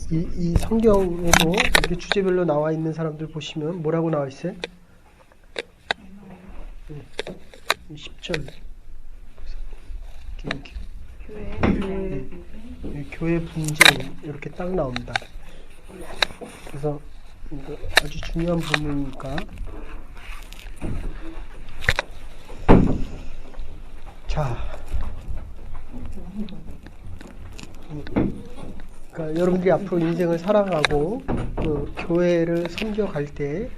이 성경에도 이렇게 주제별로 나와 있는 사람들 보시면 뭐라고 나와 있어요? 10절. 교회 분쟁 이렇게 딱 나옵니다. 그래서 이거 아주 중요한 부분이니까. 자, 그러니까 여러분들이 앞으로 인생을 살아가고 그 교회를 섬겨갈 때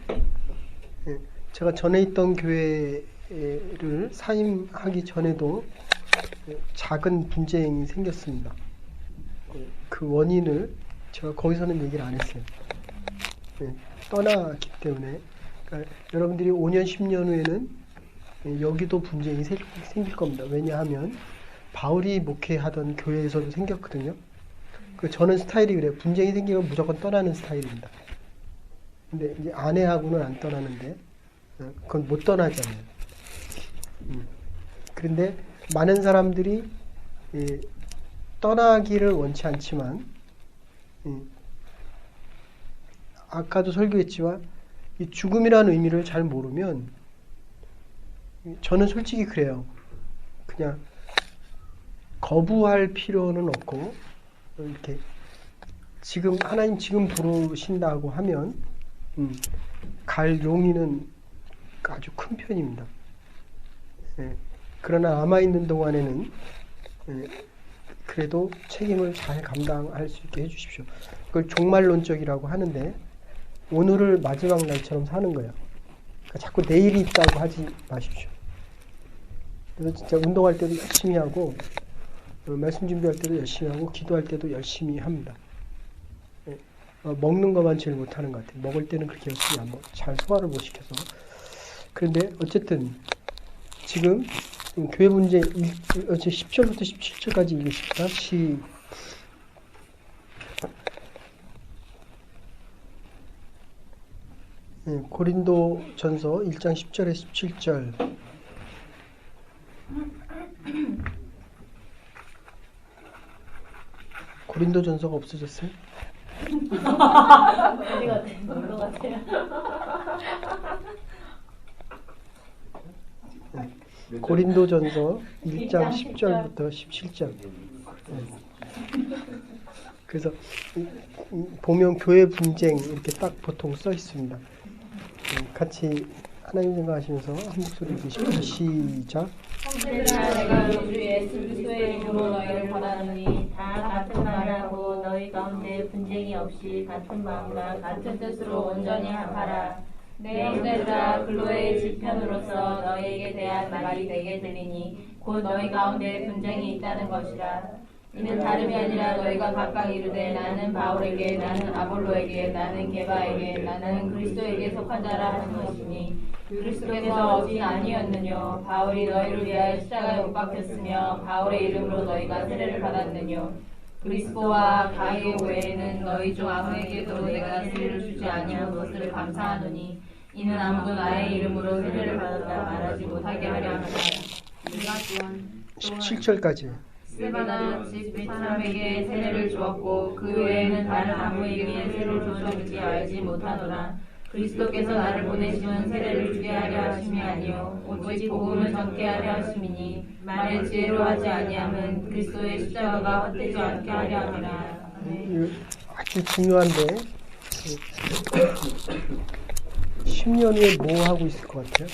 제가 전에 있던 교회를 사임하기 전에도 작은 분쟁이 생겼습니다. 그 원인을 제가 거기서는 얘기를 안 했어요. 떠나기 때문에. 그러니까 여러분들이 5년, 10년 후에는 여기도 분쟁이 생길 겁니다. 왜냐하면 바울이 목회하던 교회에서도 생겼거든요. 저는 스타일이 그래요. 분쟁이 생기면 무조건 떠나는 스타일입니다. 근데 이제 아내하고는 안 떠나는데 그건 못 떠나잖아요. 그런데 많은 사람들이 떠나기를 원치 않지만 아까도 설교했지만 이 죽음이라는 의미를 잘 모르면 저는 솔직히 그래요. 그냥 거부할 필요는 없고 이렇게 지금 하나님 지금 부르신다고 하면 갈 용의는 아주 큰 편입니다. 그러나 남아있는 동안에는 그래도 책임을 잘 감당할 수 있게 해주십시오. 그걸 종말론적이라고 하는데 오늘을 마지막 날처럼 사는 거예요. 그러니까 자꾸 내일이 있다고 하지 마십시오. 그래서 진짜 운동할 때도 열심히 하고 말씀 준비할 때도 열심히 하고 기도할 때도 열심히 합니다. 먹는 것만 제일 못하는 것 같아요. 먹을 때는 그렇게 열심히 안 먹어. 잘 소화를 못 시켜서. 그런데 어쨌든 지금 교회 문제 10절부터 17절까지 읽으십시다. 고린도 전서 1장 10절에 17절. 고린도 전서가 없어졌어요? 어디 같아요? 놀러 같아요? 고린도 전서 1장 10절부터 17절. 그래서 보면 교회 분쟁 이렇게 딱 보통 써 있습니다. 같이 하나님 생각하시면서 한 목소리 읽으십시오. 시작. 형제들아, 내가 우리 주 예수 그리스도의 이름으로 너희를 권하노니 다 같은 말을 하고 너희 가운데 분쟁이 없이 같은 마음과 같은 뜻으로 온전히 합하라. 내 형제들아, 글로의 지편으로서 너희에게 대한 말이 내게 들리니 곧 너희 가운데 분쟁이 있다는 것이라. 이는 다름이 아니라 너희가 각각 이르되 나는 바울에게, 나는 아볼로에게, 나는 게바에게, 나는 그리스도에게 속한 자라 하는 것이니 그리스도께서 어디 아니었느뇨? 바울이 너희를 위하여 십자가에 못 박혔으며 바울의 이름으로 너희가 세례를 받았느뇨? 그리스도와 가이오 외에는 너희 중 아무에게도 내가 세례를 주지 아니한 것을 감사하노니 이는 아무도 나의 이름으로 세례를 받았다 말하지 못하게 하려 함이라. 내가 또한 17절까지. 스데반은 즉 사람에게 세례를 주었고 그 외에는 다른 아무에게 세례를 주셨는지 알지 못하노라. 그리스도께서 나를 보내심은 세례를 주게 하려 하심이 아니요 오직 복음을 전케 하려 하심이니 만일 지혜로 하지 아니하면 그리스도의 십자가가 헛되지 않게 하려 함이라. 아주 중요한데 10년 후에 뭐 하고 있을 것 같아요?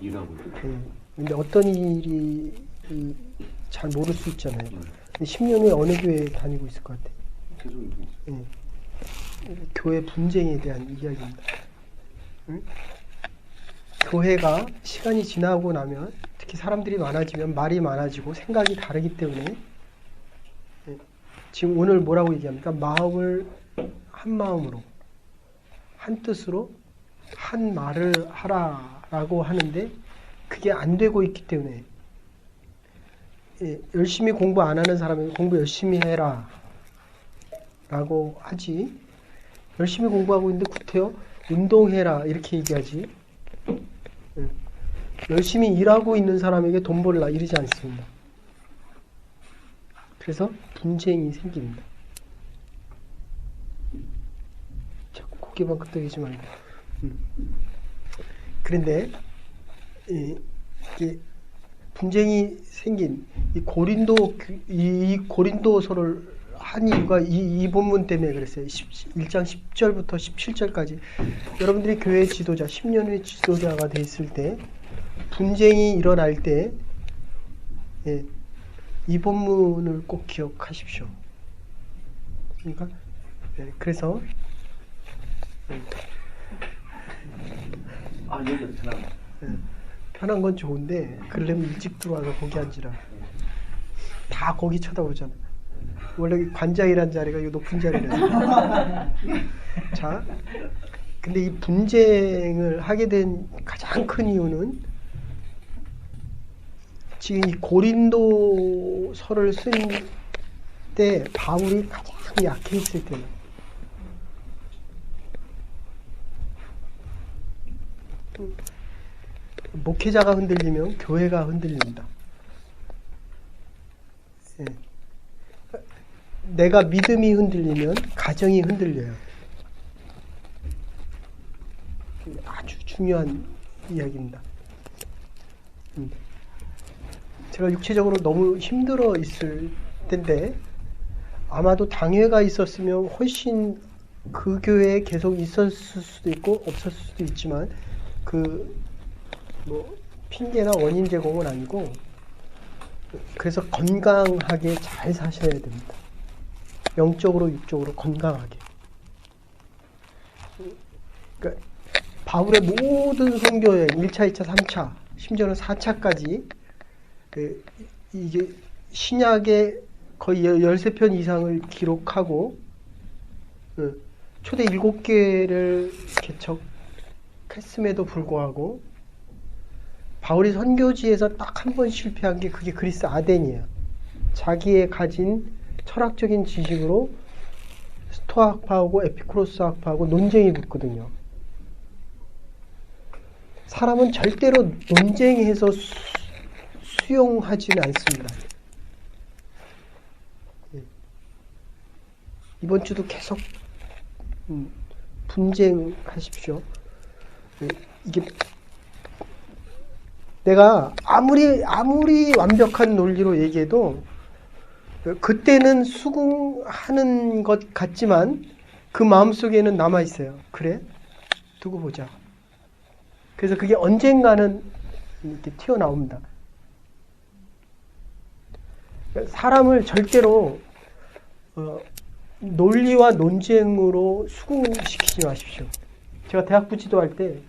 일하고. 근데 어떤 일이 잘 모를 수 있잖아요. 10년 후에 어느 교회에 다니고 있을 것 같아요? 교회 분쟁에 대한 이야기입니다. 교회가 시간이 지나고 나면 특히 사람들이 많아지면 말이 많아지고 생각이 다르기 때문에 지금 오늘 뭐라고 얘기합니까? 마음을 한 마음으로 한 뜻으로 한 말을 하라라고 하는데 그게 안 되고 있기 때문에 열심히 공부 안 하는 사람에게 공부 열심히 해라 라고 하지 열심히 공부하고 있는데 구태여 운동해라 이렇게 얘기하지 열심히 일하고 있는 사람에게 돈 벌라 이러지 않습니다. 그래서 분쟁이 생깁니다. 어깨만 끄덕이지 말고. 그런데 이게 분쟁이 생긴 이 고린도서를 한 이유가 이 본문 때문에 그랬어요. 1장 10절부터 17절까지 여러분들이 교회 지도자, 10년의 지도자가 됐을 때 분쟁이 일어날 때 이 본문을 꼭 기억하십시오. 그러니까 그래서 여기가 편하다. 편한 건 좋은데 그러려면 일찍 들어와서 거기 앉으라. 다 거기 쳐다보잖아. 원래 관장이란 자리가 이 높은 자리라서. 자, 근데 이 분쟁을 하게 된 가장 큰 이유는 지금 이 고린도서를 쓴 때 바울이 가장 약해 있을 때는 목회자가 흔들리면 교회가 흔들립니다. 내가 믿음이 흔들리면 가정이 흔들려요. 아주 중요한 이야기입니다. 제가 육체적으로 너무 힘들어 있을 텐데 아마도 당회가 있었으면 훨씬 그 교회에 계속 있었을 수도 있고 없었을 수도 있지만 핑계나 원인 제공은 아니고 그래서 건강하게 잘 사셔야 됩니다. 영적으로 육적으로 건강하게. 그러니까 바울의 모든 선교여행 1차, 2차, 3차 심지어는 4차까지 이게 신약의 거의 13편 이상을 기록하고 초대 7개를 개척했음에도 불구하고 바울이 선교지에서 딱 한 번 실패한 게 그게 그리스 아덴이에요. 자기의 가진 철학적인 지식으로 스토아학파하고 에피쿠로스학파하고 논쟁이 붙거든요. 사람은 절대로 논쟁해서 수용하지는 않습니다. 이번 주도 계속 분쟁하십시오. 이게 내가 아무리 완벽한 논리로 얘기해도 그때는 수긍하는 것 같지만 그 마음속에는 남아있어요. 그래? 두고 보자. 그래서 그게 언젠가는 이렇게 튀어나옵니다. 사람을 절대로 논리와 논쟁으로 수긍시키지 마십시오. 제가 대학부 지도할 때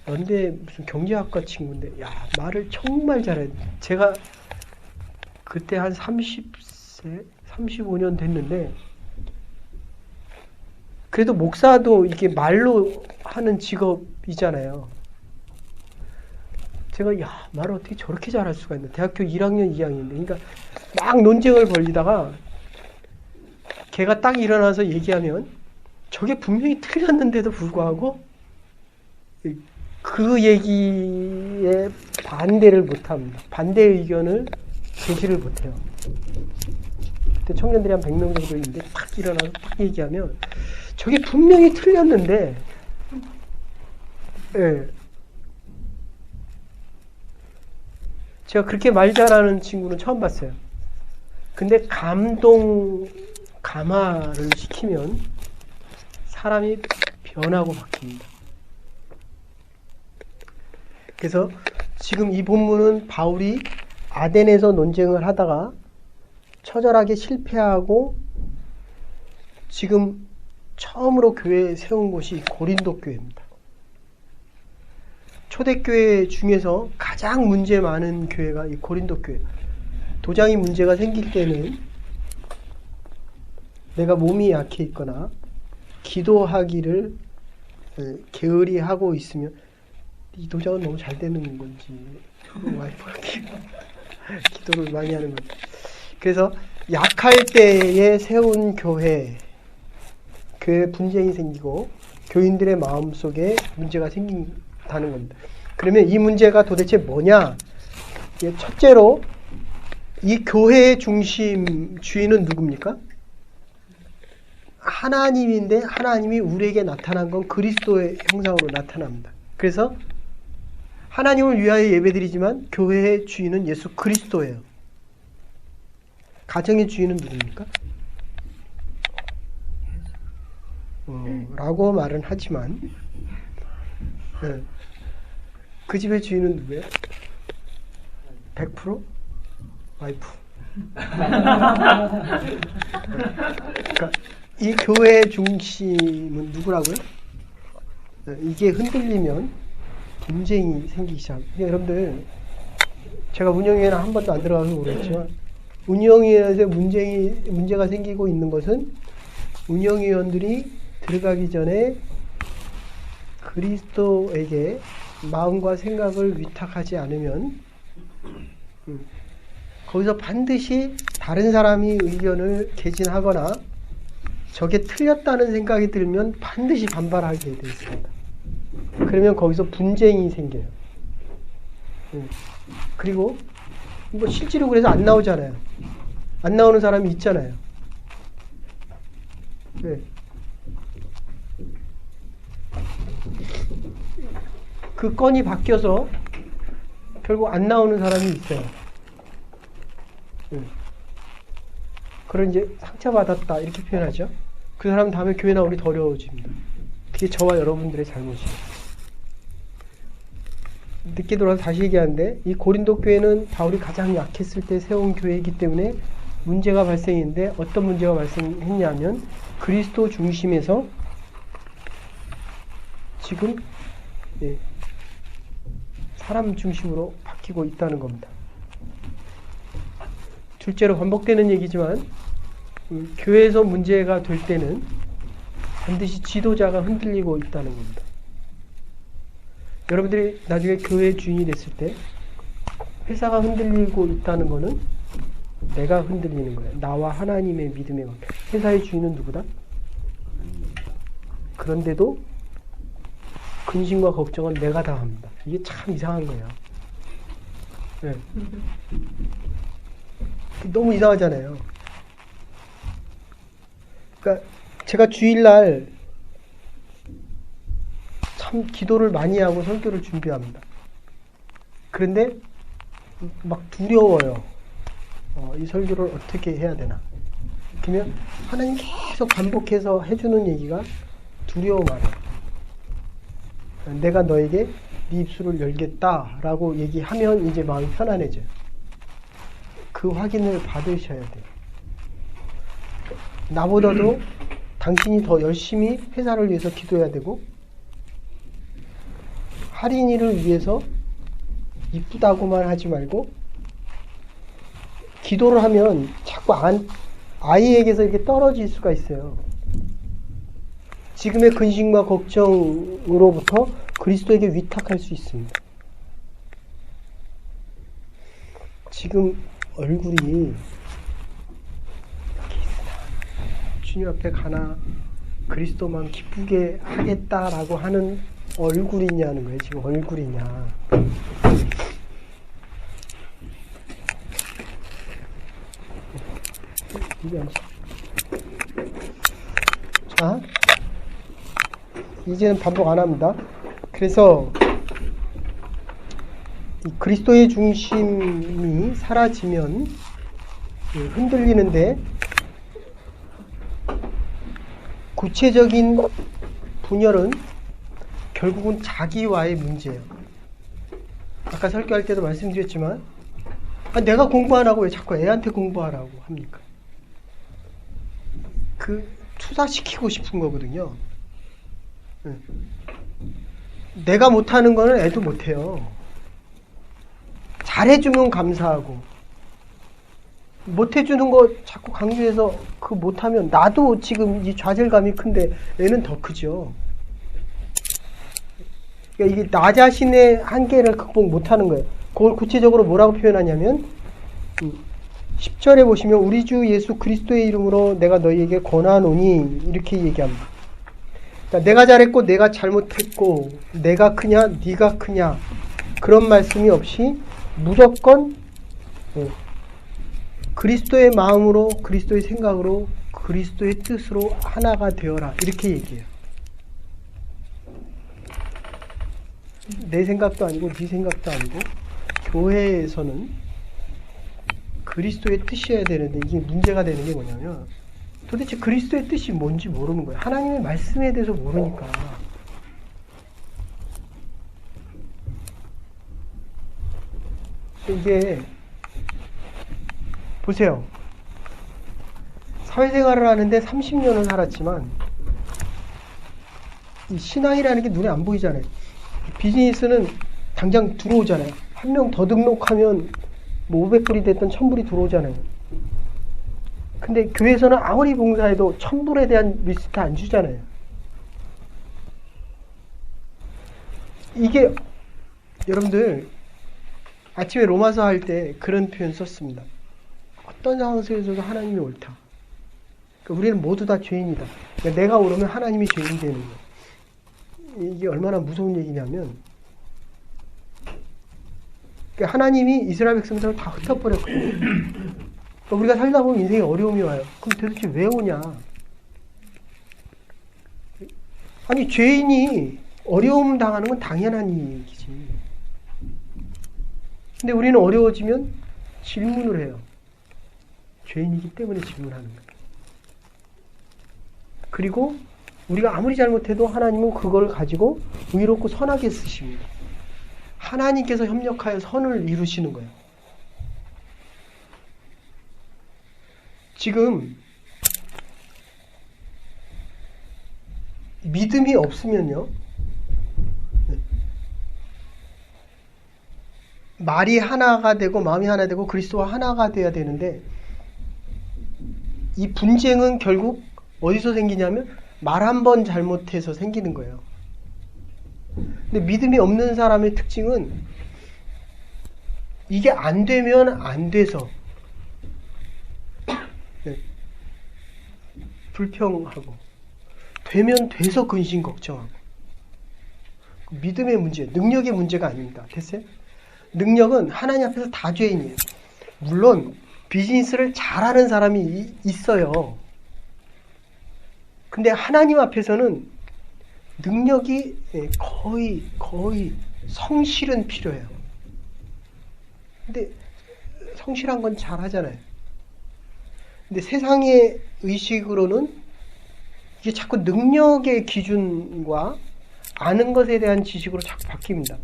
연대 무슨 경제학과 친구인데 말을 정말 잘해. 제가 그때 한 30세, 35년 됐는데 그래도 목사도 이게 말로 하는 직업이잖아요. 제가 말을 어떻게 저렇게 잘할 수가 있나. 대학교 1학년, 2학년인데 그러니까 막 논쟁을 벌리다가 걔가 딱 일어나서 얘기하면 저게 분명히 틀렸는데도 불구하고 그 얘기에 반대를 못합니다. 반대 의견을 제시를 못해요. 그때 청년들이 한 100명 정도 있는데 딱 일어나서 딱 얘기하면 저게 분명히 틀렸는데 제가 그렇게 말 잘하는 친구는 처음 봤어요. 근데 감화를 시키면 사람이 변하고 바뀝니다. 그래서 지금 이 본문은 바울이 아덴에서 논쟁을 하다가 처절하게 실패하고 지금 처음으로 교회에 세운 곳이 고린도 교회입니다. 초대교회 중에서 가장 문제 많은 교회가 이 고린도 교회. 도장이 문제가 생길 때는 내가 몸이 약해 있거나 기도하기를 게으리 하고 있으면 이 도장은 너무 잘 되는 건지 와이프가 기도를 많이 하는 건지. 그래서 약할 때에 세운 교회 분쟁이 생기고 교인들의 마음속에 문제가 생긴다는 겁니다. 그러면 이 문제가 도대체 뭐냐? 첫째로 이 교회의 중심 주인은 누굽니까? 하나님인데 하나님이 우리에게 나타난 건 그리스도의 형상으로 나타납니다. 그래서 하나님을 위하여 예배드리지만 교회의 주인은 예수 그리스도예요. 가정의 주인은 누굽니까? 라고 말은 하지만 그 집의 주인은 누구예요? 100% 와이프. 그러니까 이 교회의 중심은 누구라고요? 이게 흔들리면 분쟁이 생기기 시작. 여러분들, 제가 운영위원회 한 번도 안 들어가서 모르겠지만 운영위원회에서 문제가 생기고 있는 것은 운영위원들이 들어가기 전에 그리스도에게 마음과 생각을 위탁하지 않으면 거기서 반드시 다른 사람이 의견을 개진하거나 저게 틀렸다는 생각이 들면 반드시 반발하게 되어 있습니다. 그러면 거기서 분쟁이 생겨요. 그리고 뭐 실제로 그래서 안 나오잖아요. 안 나오는 사람이 있잖아요. 네. 그 건이 바뀌어서 결국 안 나오는 사람이 있어요. 그런 이제 상처받았다 이렇게 표현하죠. 그 사람 다음에 교회 나오기 더 어려워집니다. 그게 저와 여러분들의 잘못이에요. 늦게 돌아서 다시 얘기하는데 이 고린도 교회는 바울이 가장 약했을 때 세운 교회이기 때문에 문제가 발생했는데 어떤 문제가 발생했냐면 그리스도 중심에서 지금 사람 중심으로 바뀌고 있다는 겁니다. 둘째로 반복되는 얘기지만 교회에서 문제가 될 때는 반드시 지도자가 흔들리고 있다는 겁니다. 여러분들이 나중에 교회 주인이 됐을 때 회사가 흔들리고 있다는 거는 내가 흔들리는 거예요. 나와 하나님의 믿음의 관계. 회사의 주인은 누구다? 그런데도 근심과 걱정은 내가 다 합니다. 이게 참 이상한 거예요. 네. 너무 이상하잖아요. 그러니까 제가 주일날 참 기도를 많이 하고 설교를 준비합니다. 그런데 막 두려워요. 이 설교를 어떻게 해야 되나. 그러면 하나님 계속 반복해서 해주는 얘기가 두려워 말이에요. 내가 너에게 네 입술을 열겠다라고 얘기하면 이제 마음이 편안해져요. 그 확인을 받으셔야 돼요. 나보다도 당신이 더 열심히 회사를 위해서 기도해야 되고 할인이를 위해서 이쁘다고만 하지 말고 기도를 하면 자꾸 아이에게서 이렇게 떨어질 수가 있어요. 지금의 근심과 걱정으로부터 그리스도에게 위탁할 수 있습니다. 지금 얼굴이 이렇게 주님 앞에 가나 그리스도만 기쁘게 하겠다라고 하는 얼굴이냐는 거예요. 지금 얼굴이냐. 자, 이제는 반복 안 합니다. 그래서 이 그리스도의 중심이 사라지면 흔들리는데 구체적인 분열은 결국은 자기와의 문제예요. 아까 설교할 때도 말씀드렸지만 내가 공부하라고 왜 자꾸 애한테 공부하라고 합니까? 그 투사시키고 싶은 거거든요. 내가 못하는 거는 애도 못해요. 잘해주면 감사하고 못해주는 거 자꾸 강조해서 그 못하면 나도 지금 이 좌절감이 큰데 애는 더 크죠. 그러니까 이게 나 자신의 한계를 극복 못하는 거예요. 그걸 구체적으로 뭐라고 표현하냐면 10절에 보시면 우리 주 예수 그리스도의 이름으로 내가 너희에게 권하노니 이렇게 얘기합니다. 그러니까 내가 잘했고 내가 잘못했고 내가 크냐 네가 크냐 그런 말씀이 없이 무조건 그리스도의 마음으로 그리스도의 생각으로 그리스도의 뜻으로 하나가 되어라 이렇게 얘기해요. 내 생각도 아니고 네 생각도 아니고 교회에서는 그리스도의 뜻이어야 되는데 이게 문제가 되는 게 뭐냐면 도대체 그리스도의 뜻이 뭔지 모르는 거예요. 하나님의 말씀에 대해서 모르니까. 이게 보세요. 사회생활을 하는데 30년을 살았지만 이 신앙이라는 게 눈에 안 보이잖아요. 비즈니스는 당장 들어오잖아요. 한 명 더 등록하면 뭐 500불이 됐던 1000불이 들어오잖아요. 근데 교회에서는 아무리 봉사해도 1000불에 대한 리스트 안 주잖아요. 이게 여러분들 아침에 로마서 할 때 그런 표현 썼습니다. 어떤 상황 속에서도 하나님이 옳다. 그러니까 우리는 모두 다 죄인이다. 그러니까 내가 옳으면 하나님이 죄인이 되는 거예요. 이게 얼마나 무서운 얘기냐면 그러니까 하나님이 이스라엘 백성들을 다 흩어버렸거든요. 그러니까 우리가 살다 보면 인생에 어려움이 와요. 그럼 도대체 왜 오냐? 아니 죄인이 어려움 당하는 건 당연한 얘기지. 근데 우리는 어려워지면 질문을 해요. 죄인이기 때문에 질문하는 거예요. 그리고 우리가 아무리 잘못해도 하나님은 그걸 가지고 의롭고 선하게 쓰십니다. 하나님께서 협력하여 선을 이루시는 거예요. 지금 믿음이 없으면요. 말이 하나가 되고 마음이 하나 되고 그리스도와 하나가 돼야 되는데 이 분쟁은 결국 어디서 생기냐면 말 한 번 잘못해서 생기는 거예요. 근데 믿음이 없는 사람의 특징은 이게 안 되면 안 돼서 불평하고 되면 돼서 근심 걱정하고 믿음의 문제, 능력의 문제가 아닙니다. 됐어요? 능력은 하나님 앞에서 다 죄인이에요. 물론 비즈니스를 잘하는 사람이 있어요. 근데 하나님 앞에서는 능력이 거의 성실은 필요해요. 근데 성실한 건 잘하잖아요. 근데 세상의 의식으로는 이게 자꾸 능력의 기준과 아는 것에 대한 지식으로 자꾸 바뀝니다.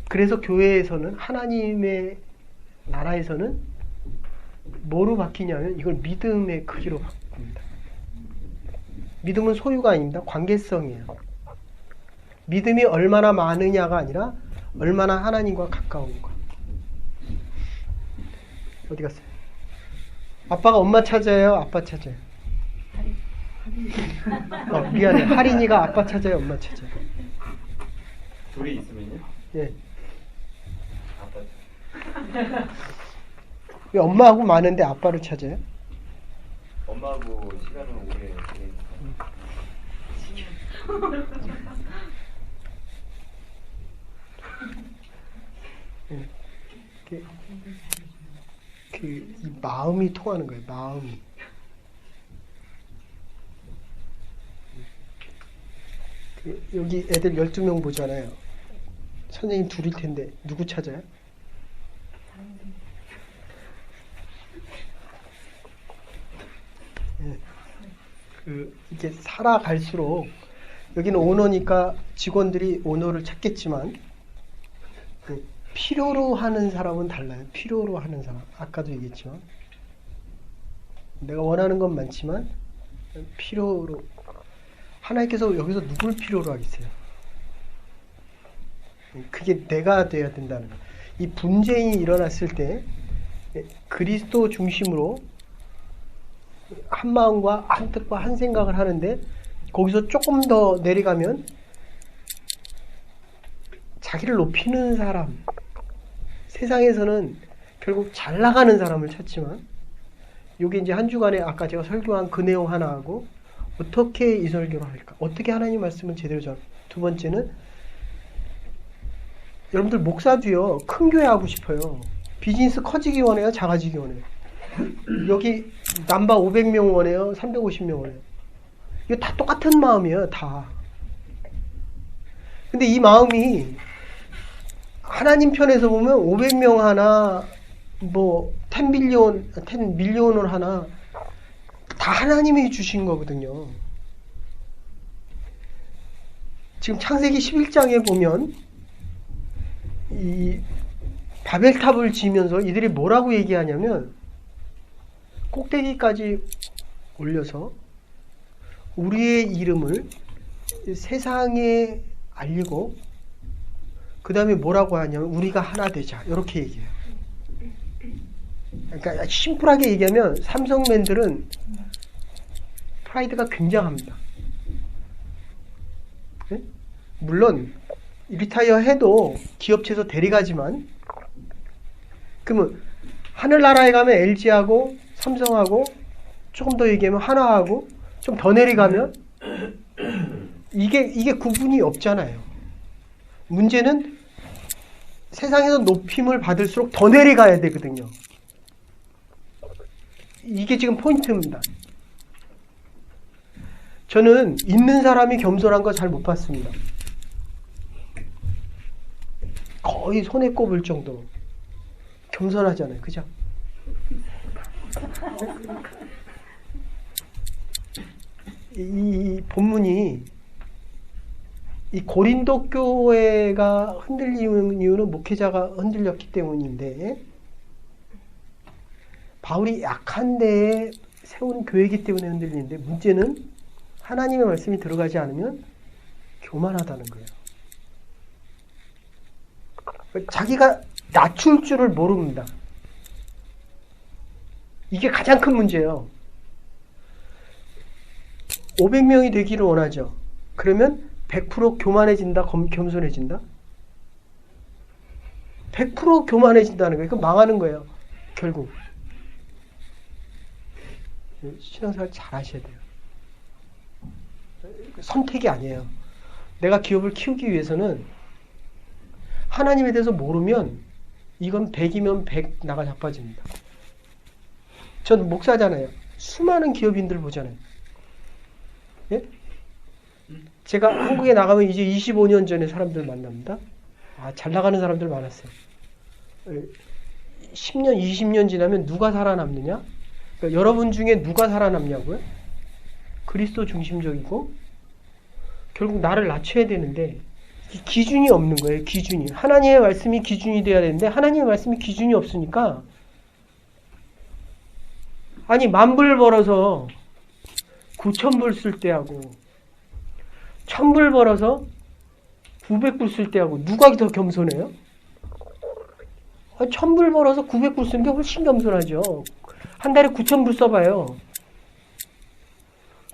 그래서 교회에서는 하나님의 나라에서는 뭐로 바뀌냐면 이걸 믿음의 크기로 바꿉니다. 믿음은 소유가 아닙니다. 관계성이에요. 믿음이 얼마나 많으냐가 아니라 얼마나 하나님과 가까운가. 어디 갔어요? 아빠가 엄마 찾아요? 아빠 찾아요? 미안해. 할인이가 아빠 찾아요? 엄마 찾아요? 둘이 있으면요? 예. 아빠. 왜 엄마하고 많은데 아빠를 찾아요? 엄마하고 시간을 오래 보내니까. 이 마음이 통하는 거예요. 마음이. 여기 애들 12명 보잖아요. 선생님 둘일 텐데 누구 찾아요? 이렇게 살아갈수록 여기는 오너니까 직원들이 오너를 찾겠지만 필요로 하는 사람은 달라요. 필요로 하는 사람. 아까도 얘기했지만 내가 원하는 건 많지만 필요로 하나님께서 여기서 누굴 필요로 하겠어요? 그게 내가 돼야 된다는 거예요. 이 분쟁이 일어났을 때 그리스도 중심으로 한 마음과 한 뜻과 한 생각을 하는데 거기서 조금 더 내려가면 자기를 높이는 사람, 세상에서는 결국 잘 나가는 사람을 찾지만 이게 이제 한 주간에 아까 제가 설교한 그 내용 하나하고 어떻게 이 설교를 할까? 어떻게 하나님 말씀을 제대로 전? 두 번째는 여러분들 목사도요 큰 교회 하고 싶어요. 비즈니스 커지기 원해요? 작아지기 원해요? 여기 남바 500명 원해요? 350명 원해요? 이거 다 똑같은 마음이에요, 다. 근데 이 마음이 하나님 편에서 보면 500명 하나, 뭐 10밀리언을 하나 다 하나님이 주신 거거든요. 지금 창세기 11장에 보면 이 바벨탑을 지으면서 이들이 뭐라고 얘기하냐면 꼭대기까지 올려서 우리의 이름을 세상에 알리고 그 다음에 뭐라고 하냐면 우리가 하나 되자 이렇게 얘기해요. 그러니까 심플하게 얘기하면 삼성맨들은 프라이드가 굉장합니다. 네? 물론 리타이어 해도 기업체에서 데려가지만 그러면 하늘나라에 가면 LG하고 삼성하고 조금 더 얘기하면 하나하고 좀 더 내려가면 이게 구분이 없잖아요. 문제는 세상에서 높임을 받을수록 더 내려가야 되거든요. 이게 지금 포인트입니다. 저는 있는 사람이 겸손한 거 잘 못 봤습니다. 거의 손에 꼽을 정도로 겸손하잖아요. 그죠? 이 본문이 이 고린도 교회가 흔들리는 이유는 목회자가 흔들렸기 때문인데 바울이 약한 데에 세운 교회이기 때문에 흔들리는데 문제는 하나님의 말씀이 들어가지 않으면 교만하다는 거예요. 자기가 낮출 줄을 모릅니다. 이게 가장 큰 문제예요. 500명이 되기를 원하죠. 그러면 100% 교만해진다, 겸손해진다? 100% 교만해진다는 거예요. 그럼 망하는 거예요. 결국. 신앙생활 잘 하셔야 돼요. 선택이 아니에요. 내가 기업을 키우기 위해서는 하나님에 대해서 모르면 이건 100이면 100 나가 자빠집니다. 전 목사잖아요. 수많은 기업인들 보잖아요. 예? 제가 한국에 나가면 이제 25년 전에 사람들 만납니다. 잘 나가는 사람들 많았어요. 10년, 20년 지나면 누가 살아남느냐? 그러니까 여러분 중에 누가 살아남냐고요? 그리스도 중심적이고 결국 나를 낮춰야 되는데 기준이 없는 거예요. 기준이. 하나님의 말씀이 기준이 돼야 되는데 하나님의 말씀이 기준이 없으니까 아니 10,000불 벌어서 9,000불 쓸 때하고 1,000불 벌어서 900불 쓸 때하고 누가 더 겸손해요? 1,000불 벌어서 900불 쓰는 게 훨씬 겸손하죠. 한 달에 9,000불 써봐요.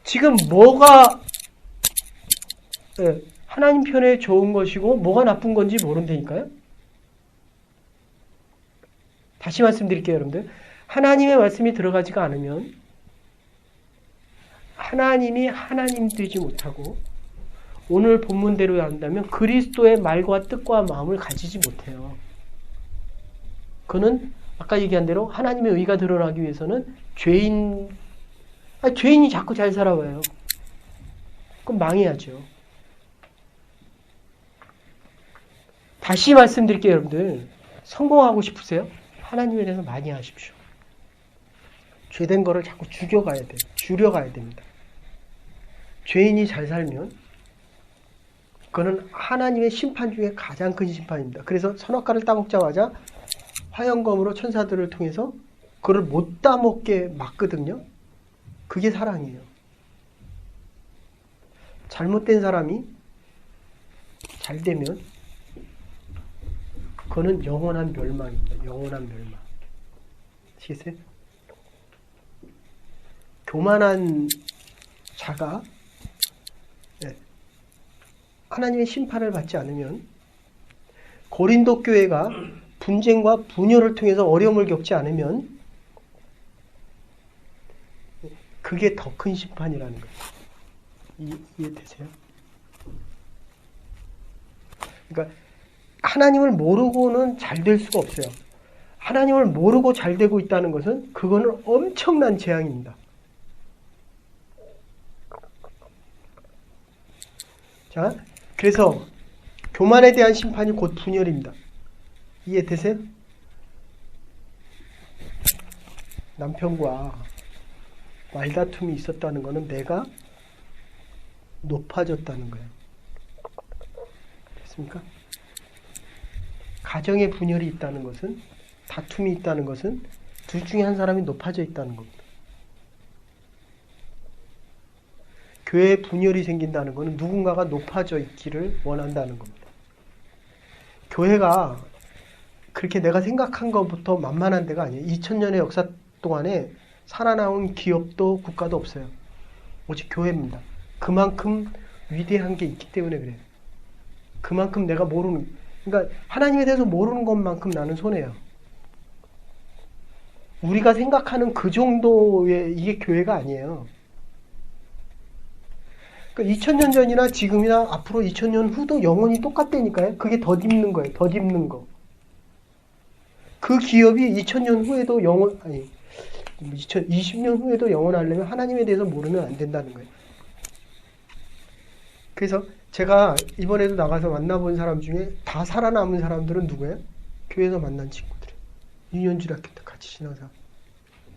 지금 뭐가 하나님 편에 좋은 것이고 뭐가 나쁜 건지 모른다니까요. 다시 말씀드릴게요, 여러분들. 하나님의 말씀이 들어가지가 않으면 하나님이 하나님 되지 못하고 오늘 본문대로 한다면 그리스도의 말과 뜻과 마음을 가지지 못해요. 그는 아까 얘기한 대로 하나님의 의가 드러나기 위해서는 죄인이 자꾸 잘 살아와요. 그럼 망해야죠. 다시 말씀드릴게요, 여러분들. 성공하고 싶으세요? 하나님에 대해서 많이 하십시오. 죄된 거를 자꾸 줄여가야 됩니다. 죄인이 잘 살면 그거는 하나님의 심판 중에 가장 큰 심판입니다. 그래서 선악과를 따먹자마자 화영검으로 천사들을 통해서 그를 못 따먹게 막거든요. 그게 사랑이에요. 잘못된 사람이 잘 되면 그거는 영원한 멸망입니다. 영원한 멸망. 아시겠어요? 교만한 자가 하나님의 심판을 받지 않으면 고린도 교회가 분쟁과 분열을 통해서 어려움을 겪지 않으면 그게 더 큰 심판이라는 거예요. 이해되세요? 그러니까 하나님을 모르고는 잘 될 수가 없어요. 하나님을 모르고 잘 되고 있다는 것은 그거는 엄청난 재앙입니다. 자, 그래서 교만에 대한 심판이 곧 분열입니다. 이해되세요? 남편과 말다툼이 있었다는 것은 내가 높아졌다는 거예요. 됐습니까? 가정의 분열이 있다는 것은, 다툼이 있다는 것은 둘 중에 한 사람이 높아져 있다는 겁니다. 교회에 분열이 생긴다는 것은 누군가가 높아져 있기를 원한다는 겁니다. 교회가 그렇게 내가 생각한 것부터 만만한 데가 아니에요. 2000년의 역사 동안에 살아나온 기업도 국가도 없어요. 오직 교회입니다. 그만큼 위대한 게 있기 때문에 그래요. 그만큼 내가 모르는, 그러니까 하나님에 대해서 모르는 것만큼 나는 손해요. 우리가 생각하는 그 정도의 이게 교회가 아니에요. 그러니까 2000년 전이나 지금이나 앞으로 2000년 후도 영원히 똑같다니까요. 그게 덧입는 거예요. 덧입는 거. 그 기업이 2000년 후에도 2020년 후에도 영원하려면 하나님에 대해서 모르면 안 된다는 거예요. 그래서 제가 이번에도 나가서 만나본 사람 중에 다 살아남은 사람들은 누구예요? 교회에서 만난 친구들. 유년주학교 때 같이 지난 사람.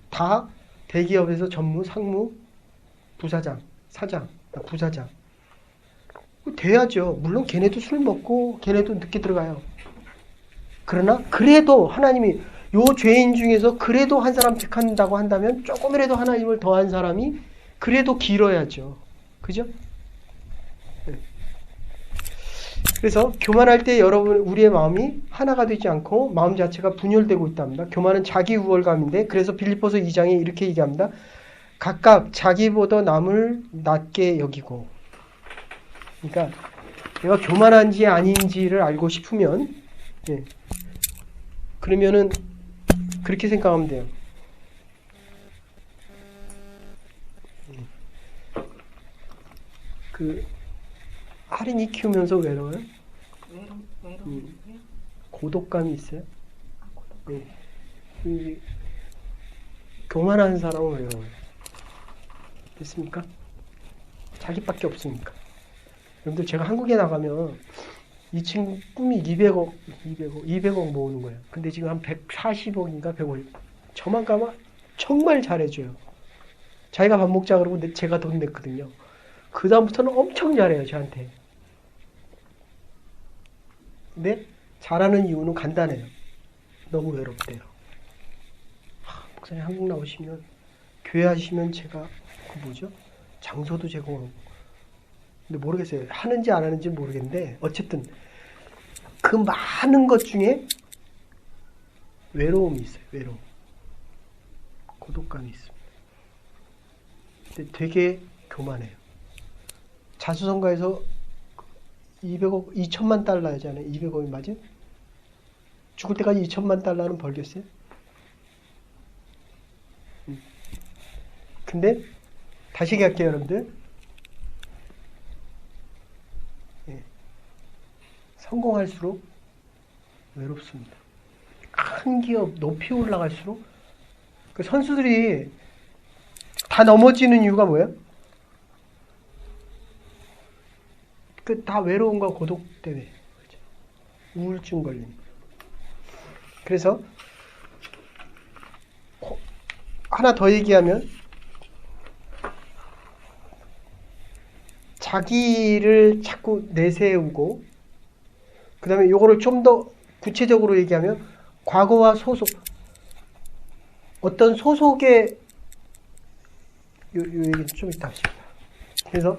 다 대기업에서 전무, 상무, 부사장, 사장, 부사장. 돼야죠. 물론 걔네도 술 먹고 걔네도 늦게 들어가요. 그러나 그래도 하나님이 요 죄인 중에서 그래도 한 사람 택한다고 한다면 조금이라도 하나님을 더한 사람이 그래도 길어야죠. 그죠? 네. 그래서 교만할 때 여러분 우리의 마음이 하나가 되지 않고 마음 자체가 분열되고 있답니다. 교만은 자기 우월감인데 그래서 빌립보서 2장에 이렇게 얘기합니다. 각각 자기보다 남을 낮게 여기고, 그러니까 내가 교만한지 아닌지를 알고 싶으면, 예, 그러면은 그렇게 생각하면 돼요. 그 할인이 키우면서 외로워요? 고독감이 있어요? 네. 교만한 사람은 외로워요. 됐습니까? 자기밖에 없으니까. 여러분들 제가 한국에 나가면 이 친구 꿈이 200억 모으는 거예요. 근데 지금 한 140억인가 150억. 저만 가면 정말 잘해줘요. 자기가 밥 먹자 그러고 제가 돈 냈거든요. 그 다음부터는 엄청 잘해요, 저한테. 근데 잘하는 이유는 간단해요. 너무 외롭대요. 목사님 한국 나오시면 교회 하시면 제가 그 뭐죠? 장소도 제공하고. 근데 모르겠어요. 하는지 안 하는지 모르겠는데 어쨌든 그 많은 것 중에 외로움이 있어요. 외로움. 고독감이 있습니다. 근데 되게 교만해요. 자수성가에서 200억, 2천만 달러잖아요. 200억이 맞아요? 죽을 때까지 2천만 달러는 벌겠어요? 근데 다시 얘기할게요, 여러분들. 예. 성공할수록 외롭습니다. 큰 기업 높이 올라갈수록 그 선수들이 다 넘어지는 이유가 뭐예요? 그 다 외로움과 고독 때문에. 그렇죠? 우울증 걸립니다. 그래서 하나 더 얘기하면 자기를 자꾸 내세우고, 그 다음에 요거를 좀 더 구체적으로 얘기하면 과거와 소속, 어떤 소속의 요 얘기는 좀 이따 하시죠. 그래서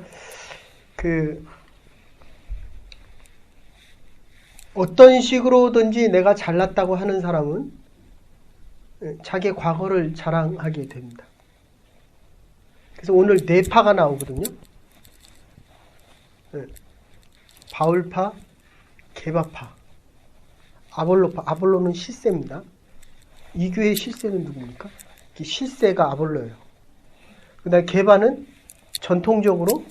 어떤 식으로든지 내가 잘났다고 하는 사람은 자기의 과거를 자랑하게 됩니다. 그래서 오늘 네 파가 나오거든요. 바울파, 게바파, 아볼로파. 아볼로는 실세입니다. 이 교회의 실세는 누굽니까? 실세가 아볼로예요. 그 다음에 게바는 전통적으로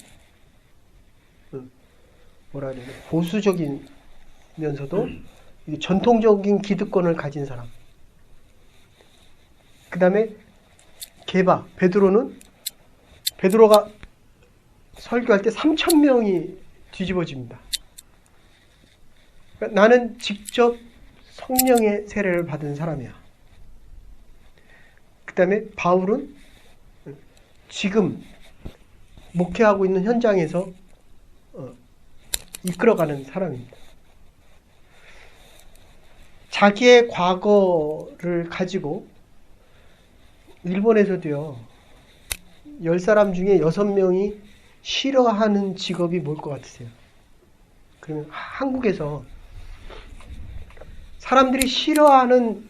뭐라 해야 되나, 보수적이면서도 전통적인 기득권을 가진 사람. 다음에 게바, 베드로가 설교할 때 3,000명이 뒤집어집니다. 그러니까 나는 직접 성령의 세례를 받은 사람이야. 그 다음에 바울은 지금 목회하고 있는 현장에서 이끌어가는 사람입니다. 자기의 과거를 가지고 일본에서도요, 10사람 중에 6명이 싫어하는 직업이 뭘 것 같으세요? 그러면 한국에서 사람들이 싫어하는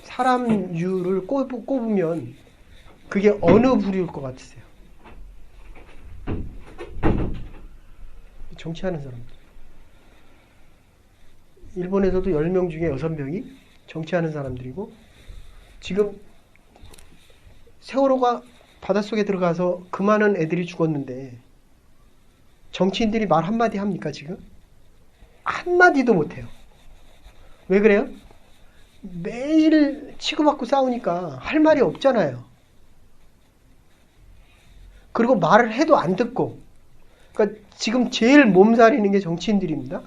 사람류를 꼽으면 그게 어느 부류일 것 같으세요? 정치하는 사람들. 일본에서도 10명 중에 6명이 정치하는 사람들이고, 지금 세월호가 바닷속에 들어가서 그 많은 애들이 죽었는데 정치인들이 말 한마디 합니까 지금? 한마디도 못해요. 왜 그래요? 매일 치고받고 싸우니까 할 말이 없잖아요. 그리고 말을 해도 안 듣고. 그러니까 지금 제일 몸살이는 게 정치인들입니다.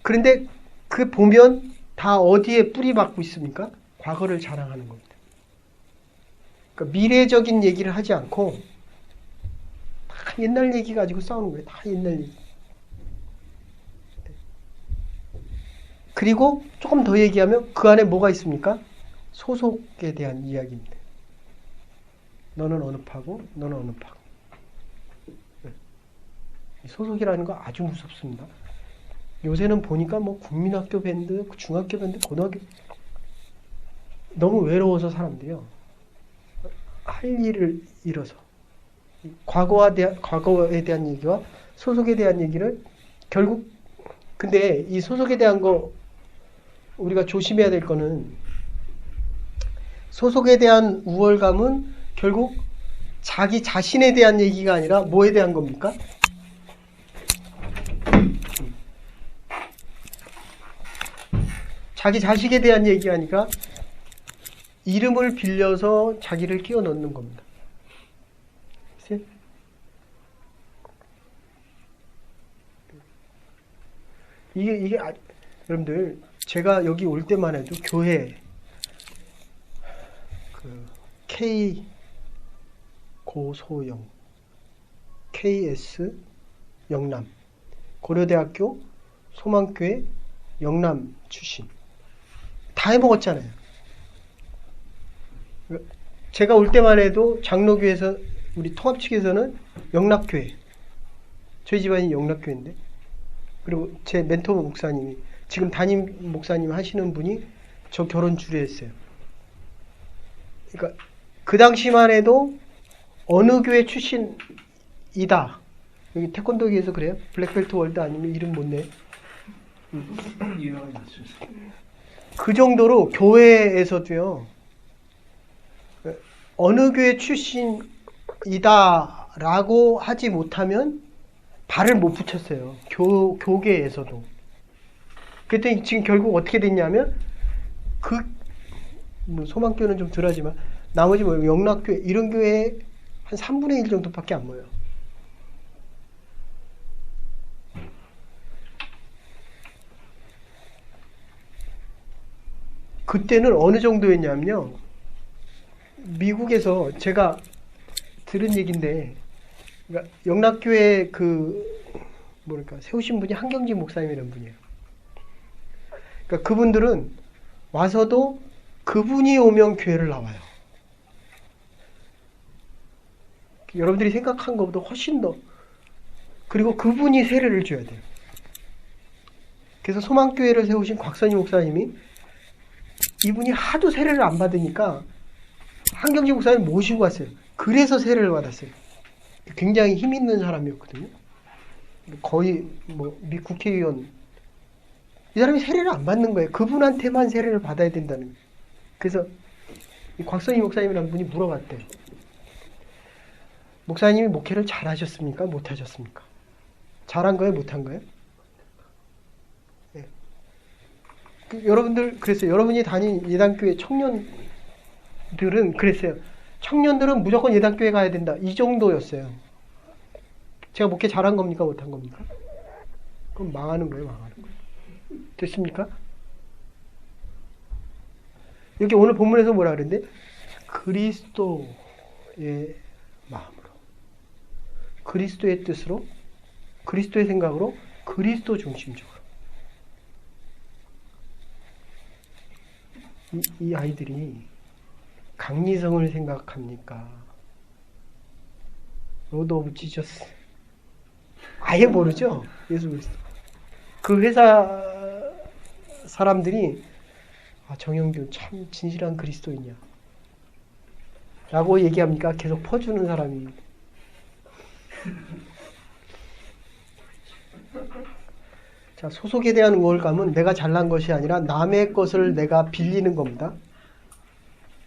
그런데 그 보면 다 어디에 뿌리 박고 있습니까? 과거를 자랑하는 겁니다. 그러니까 미래적인 얘기를 하지 않고 다 옛날 얘기 가지고 싸우는 거예요. 다 옛날 얘기. 그리고 조금 더 얘기하면 그 안에 뭐가 있습니까? 소속에 대한 이야기입니다. 너는 어느 파고 너는 어느 파고. 소속이라는 거 아주 무섭습니다. 요새는 보니까 뭐 국민학교 밴드, 중학교 밴드, 고등학교 너무 외로워서 사람들이요. 할 일을 잃어서 과거에 대한 얘기와 소속에 대한 얘기를 결국 근데 이 소속에 대한 거 우리가 조심해야 될 거는 소속에 대한 우월감은 결국 자기 자신에 대한 얘기가 아니라 뭐에 대한 겁니까? 자기 자식에 대한 얘기가 아니라 이름을 빌려서 자기를 끼워 넣는 겁니다. 이게 여러분들 제가 여기 올 때만 해도 교회 그 K 고소영 KS 영남 고려대학교 소망교회 영남 출신 다 해먹었잖아요. 제가 올 때만 해도 장로교에서 우리 통합 측에서는 영락교회 저희 집안이 영락교회인데 그리고 제 멘토 목사님이 지금 담임 목사님 하시는 분이 저 결혼 주례했어요. 그러니까 그 당시만 해도 어느 교회 출신이다. 여기 태권도계에서 그래요? 블랙벨트 월드 아니면 이름 못 내. 그 정도로 교회에서도요. 어느 교회 출신이다라고 하지 못하면 발을 못 붙였어요. 교계에서도. 그랬더니 지금 결국 어떻게 됐냐면 뭐 소망교회는 좀 덜하지만 나머지 뭐 영락교회 이런 교회에 한 3분의 1 정도밖에 안 모여요. 그때는 어느 정도였냐면요. 미국에서 제가 들은 얘기인데 그러니까 영락교회 세우신 분이 한경직 목사님이라는 분이에요. 그러니까 그분들은 와서도 그분이 오면 교회를 나와요. 여러분들이 생각한 것보다 훨씬 더 그리고 그분이 세례를 줘야 돼요. 그래서 소망교회를 세우신 곽선희 목사님이 이분이 하도 세례를 안 받으니까 한경직 목사님 모시고 왔어요. 그래서 세례를 받았어요. 굉장히 힘 있는 사람이었거든요. 거의 미 국회의원 이 사람이 세례를 안 받는 거예요. 그분한테만 세례를 받아야 된다는 거예요. 그래서 이 곽선희 목사님이라는 분이 물어봤대요. 목사님이 목회를 잘하셨습니까? 못하셨습니까? 잘한 거예요? 못한 거예요? 네. 여러분들 그랬어요. 여러분이 다닌 예단교회 청년들은 그랬어요. 청년들은 무조건 예단교회 가야 된다. 이 정도였어요. 제가 목회 잘한 겁니까? 못한 겁니까? 그럼 망하는 거예요. 망하는 거예요. 됐습니까? 여기 오늘 본문에서 뭐라 그랬는데? 그리스도의 마음으로, 그리스도의 뜻으로, 그리스도의 생각으로, 그리스도 중심적으로. 이 아이들이 강리성을 생각합니까? 로드 오브 지저스. 아예 모르죠? 예수 그리스도. 그 회사 사람들이 정영균 참 진실한 그리스도인이야 라고 얘기합니까? 계속 퍼주는 사람입니다. 자, 소속에 대한 우월감은 내가 잘난 것이 아니라 남의 것을 내가 빌리는 겁니다.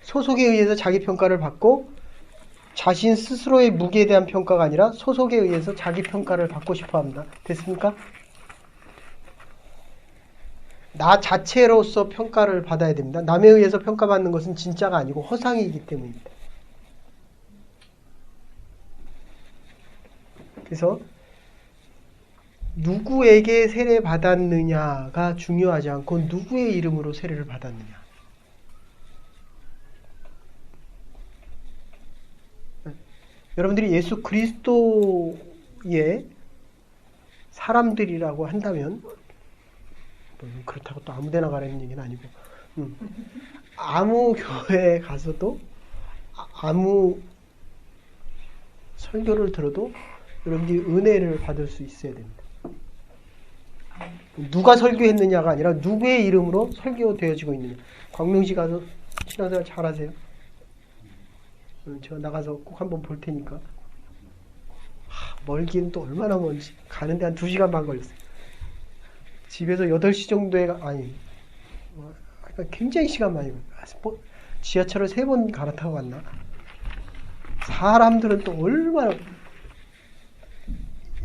소속에 의해서 자기 평가를 받고 자신 스스로의 무게에 대한 평가가 아니라 소속에 의해서 자기 평가를 받고 싶어 합니다. 됐습니까? 나 자체로서 평가를 받아야 됩니다. 남에 의해서 평가받는 것은 진짜가 아니고 허상이기 때문입니다. 그래서 누구에게 세례 받았느냐가 중요하지 않고 누구의 이름으로 세례를 받았느냐. 여러분들이 예수 그리스도의 사람들이라고 한다면 그렇다고 또 아무데나 가라는 얘기는 아니고 아무 교회에 가서도 아무 설교를 들어도 여러분들이 은혜를 받을 수 있어야 됩니다. 누가 설교했느냐가 아니라 누구의 이름으로 설교되어지고 있느냐. 광명시 가서 신앙생활 잘하세요? 제가 나가서 꼭 한번 볼 테니까. 멀기는 또 얼마나 먼지. 가는데 한 2시간 반 걸렸어요. 집에서 8시 정도에 굉장히 시간 많이 걸려요. 지하철을 3번 갈아타고 갔나? 사람들은 또 얼마나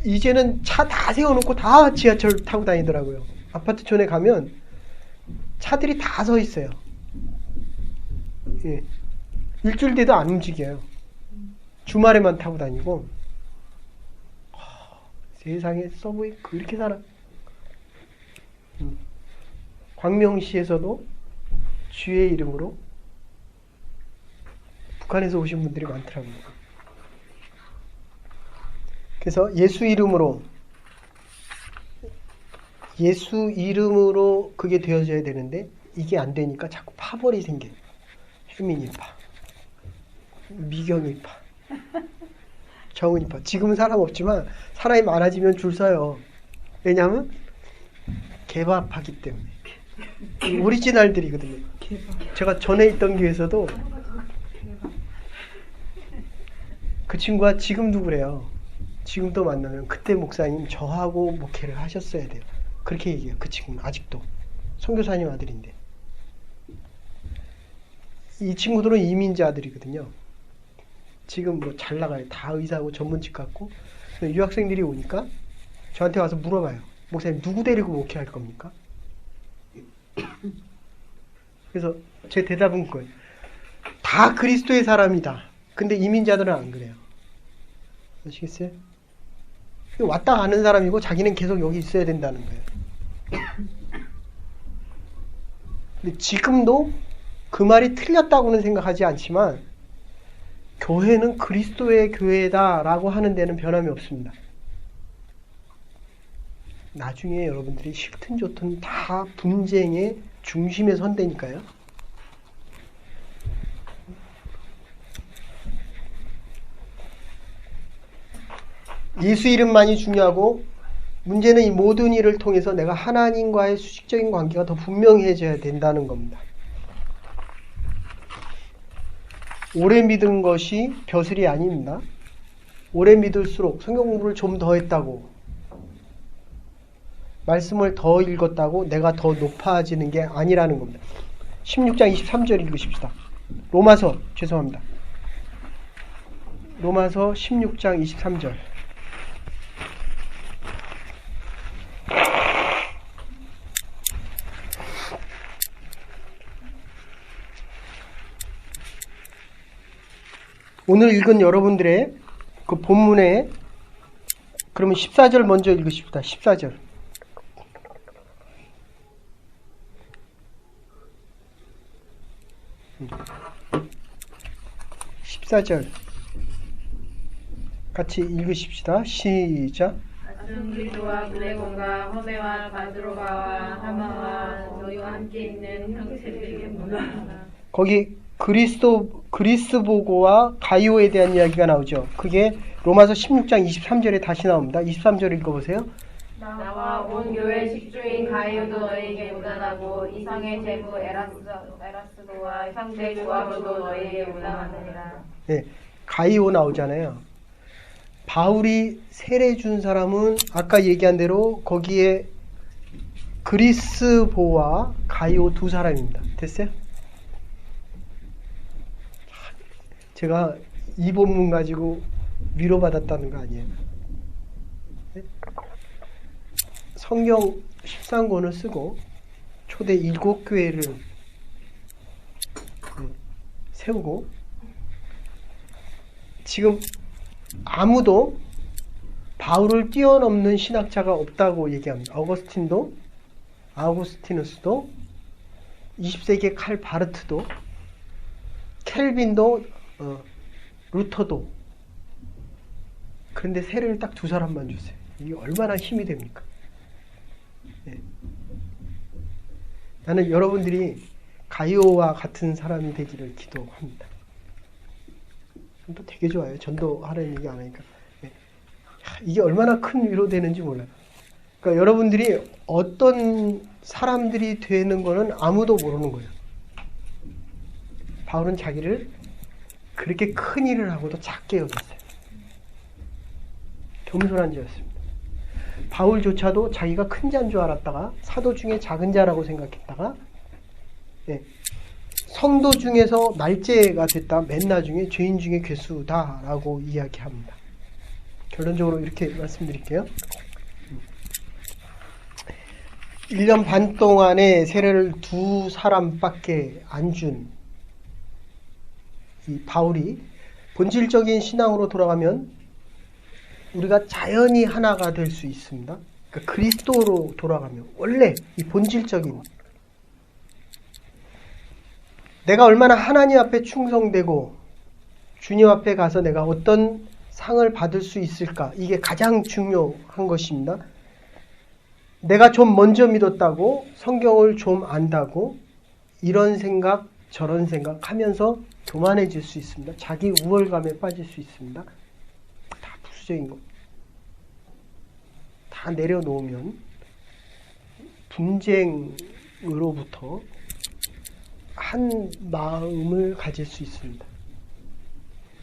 이제는 차 다 세워놓고 다 지하철 타고 다니더라고요. 아파트촌에 가면 차들이 다 서 있어요. 예. 일주일 돼도 안 움직여요. 주말에만 타고 다니고. 세상에 서브웨이 그렇게 살아. 광명시에서도 주의 이름으로 북한에서 오신 분들이 많더라고요. 그래서 예수 이름으로 그게 되어져야 되는데 이게 안 되니까 자꾸 파벌이 생겨요. 혜민이파, 미경이파, 정은이파. 지금은 사람 없지만 사람이 많아지면 줄 서요. 왜냐하면 개밥하기 때문에. 오리지널들이거든요. 제가 전에 있던 교회에서도 그 친구가 지금도 그래요. 지금도 만나면 그때 목사님 저하고 목회를 하셨어야 돼요. 그렇게 얘기해요. 그 친구는 아직도 선교사님 아들인데. 이 친구들은 이민자들이거든요. 지금 뭐 잘 나가요. 다 의사하고 전문직 갖고. 유학생들이 오니까 저한테 와서 물어봐요. 목사님 누구 데리고 목회할 겁니까? 그래서 제 대답은 그거예요. 다 그리스도의 사람이다. 근데 이민자들은 안 그래요. 아시겠어요? 왔다 가는 사람이고 자기는 계속 여기 있어야 된다는 거예요. 근데 지금도 그 말이 틀렸다고는 생각하지 않지만 교회는 그리스도의 교회다라고 하는 데는 변함이 없습니다. 나중에 여러분들이 싫든 좋든 다 분쟁의 중심에 선대니까요. 예수 이름만이 중요하고 문제는 이 모든 일을 통해서 내가 하나님과의 수직적인 관계가 더 분명해져야 된다는 겁니다. 오래 믿은 것이 벼슬이 아닙니다. 오래 믿을수록 성경 공부를 좀 더 했다고 말씀을 더 읽었다고 내가 더 높아지는 게 아니라는 겁니다. 16장 23절 읽으십시다. 로마서 16장 23절. 오늘 읽은 여러분들의 그 본문에 그러면 14절 먼저 읽으십시다. 14절. 14절 같이 읽으십시다. 시작. 아스은그리스도와 그레곤과 허메와 가드로가와 하마와 너희와 함께 있는 형제들에게 문하라. 거기 그리스보고와 가이오에 대한 이야기가 나오죠. 그게 로마서 16장 23절에 다시 나옵니다. 23절 읽어보세요. 나와 온 교회 식주인 가이오도 너희에게 무단하고 이성의 제부 에라스도와 형제 조아로도 너희에게 무단하느니라. 네, 가이오 나오잖아요. 바울이 세례 준 사람은 아까 얘기한 대로 거기에 그리스보와 가이오 두 사람입니다. 됐어요? 제가 이 본문 가지고 위로받았다는 거 아니에요? 네? 성경 13권을 쓰고 초대 7교회를 세우고 지금 아무도 바울을 뛰어넘는 신학자가 없다고 얘기합니다. 아우구스티누스도 20세기의 칼 바르트도 켈빈도 루터도. 그런데 세례를 딱 두 사람만 주세요. 이게 얼마나 힘이 됩니까? 네. 나는 여러분들이 가이오와 같은 사람이 되기를 기도합니다. 또 되게 좋아요. 전도하라는 얘기 안 하니까. 네. 이게 얼마나 큰 위로 되는지 몰라요. 그러니까 여러분들이 어떤 사람들이 되는 거는 아무도 모르는 거예요. 바울은 자기를 그렇게 큰 일을 하고도 작게 여겼어요. 겸손한 자였습니다. 바울조차도 자기가 큰 자인 줄 알았다가 사도 중에 작은 자라고 생각했다가 네. 성도 중에서 말제가 됐다. 맨 나중에 죄인 중에 괴수다라고 이야기합니다. 결론적으로 이렇게 말씀드릴게요. 1년 반 동안에 세례를 두 사람밖에 안 준 이 바울이 본질적인 신앙으로 돌아가면 우리가 자연히 하나가 될 수 있습니다. 그러니까 그리스도로 돌아가면 원래 이 본질적인 내가 얼마나 하나님 앞에 충성되고 주님 앞에 가서 내가 어떤 상을 받을 수 있을까? 이게 가장 중요한 것입니다. 내가 좀 먼저 믿었다고 성경을 좀 안다고 이런 생각 저런 생각 하면서 교만해질 수 있습니다. 자기 우월감에 빠질 수 있습니다. 다 부수적인 거. 다 내려놓으면 분쟁으로부터 한 마음을 가질 수 있습니다.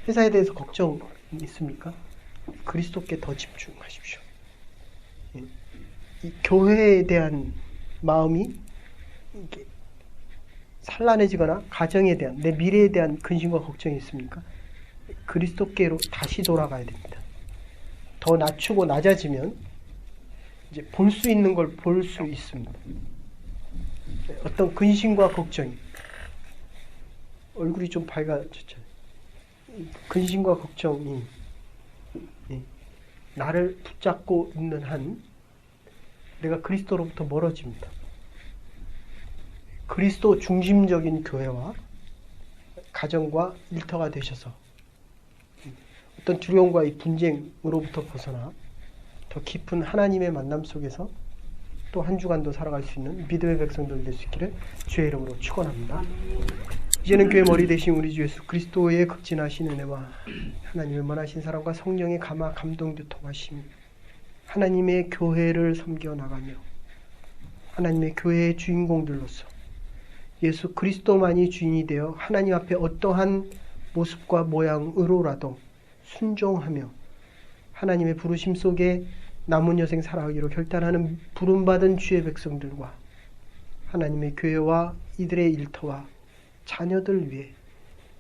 회사에 대해서 걱정 있습니까? 그리스도께 더 집중하십시오. 이 교회에 대한 마음이 이게 산란해지거나 가정에 대한 내 미래에 대한 근심과 걱정이 있습니까? 그리스도께로 다시 돌아가야 됩니다. 더 낮추고 낮아지면 이제 볼 수 있는 걸 볼 수 있습니다. 어떤 근심과 걱정이 얼굴이 좀 밝아졌잖아요. 근심과 걱정이 나를 붙잡고 있는 한 내가 그리스도로부터 멀어집니다. 그리스도 중심적인 교회와 가정과 일터가 되셔서 어떤 두려움과 이 분쟁으로부터 벗어나 더 깊은 하나님의 만남 속에서 또 한 주간도 살아갈 수 있는 믿음의 백성들 될 수 있기를 주의 이름으로 축원합니다. 이제는 교회 머리 되신 우리 주 예수 그리스도의 극진하신 은혜와 하나님의 원하신 사랑과 성령의 감화 감동 교통하심이 하나님의 교회를 섬겨 나가며 하나님의 교회의 주인공들로서 예수 그리스도만이 주인이 되어 하나님 앞에 어떠한 모습과 모양으로라도 순종하며 하나님의 부르심 속에 남은 여생 살아가기로 결단하는 부름받은 주의 백성들과 하나님의 교회와 이들의 일터와 자녀들 위해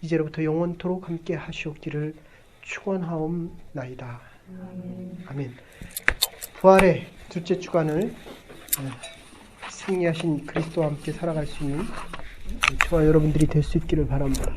이제로부터 영원토록 함께 하시옵기를 축원하옵나이다. 아멘. 부활의 둘째 주간을 승리하신 그리스도와 함께 살아갈 수 있는 저와 여러분들이 될 수 있기를 바랍니다.